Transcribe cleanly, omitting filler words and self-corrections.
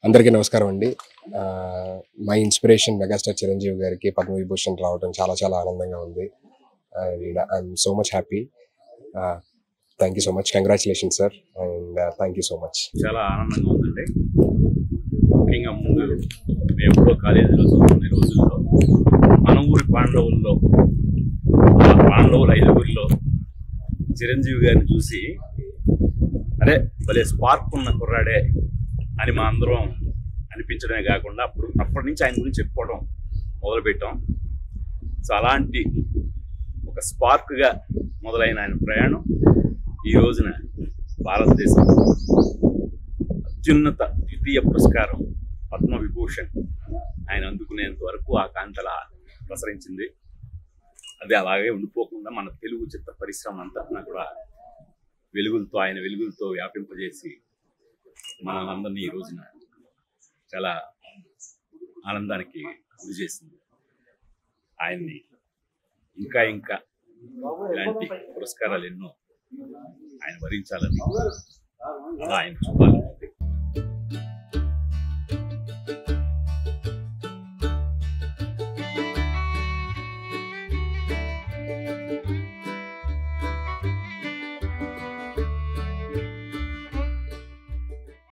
అందరికీ నమస్కారం అండి. మై ఇన్స్పిరేషన్ మెగాస్టార్ చిరంజీవి గారికి పద్మవిభూషణ్ రావడం చాలా చాలా ఆనందంగా ఉంది. And I'm so much happy. Thank you so much. Congratulation sir. And thank you so much. చాలా ఆనందంగా ఉందండి. ముఖ్యంగా ముందు మేము ఎప్పుడో కాలేజీలో చదువుకునే రోజుల్లో మన ఊరి పాండవుల్లో ఆ పాండవుల 5గురిలో చిరంజీవి గారిని చూసి అరే భలే స్పార్క్ ఉన్న కుర్రాడే అని మా అందరం అనిపించడమే కాకుండా అప్పటి నుంచి ఆయన గురించి చెప్పుకోవడం మొదలుపెట్టాం. సో అలాంటి ఒక స్పార్క్గా మొదలైన ఆయన ప్రయాణం ఈ రోజున భారతదేశం అత్యున్నత ద్వితీయ పురస్కారం పద్మవిభూషణ్ ఆయన అందుకునేంత వరకు ఆ కాంతల ప్రసరించింది. అది అలాగే ఉండిపోకుండా మన తెలుగు చిత్ర పరిశ్రమ అంతా కూడా వెలుగులతో ఆయన వెలుగులతో వ్యాపింపజేసి మనందరినీ ఈ రోజున చాలా ఆనందానికి గురి చేసింది. ఆయన్ని ఇంకా ఇంకా ఇలాంటి పురస్కారాలు ఎన్నో ఆయన వరించాలని అలా ఆయన చూడాలి.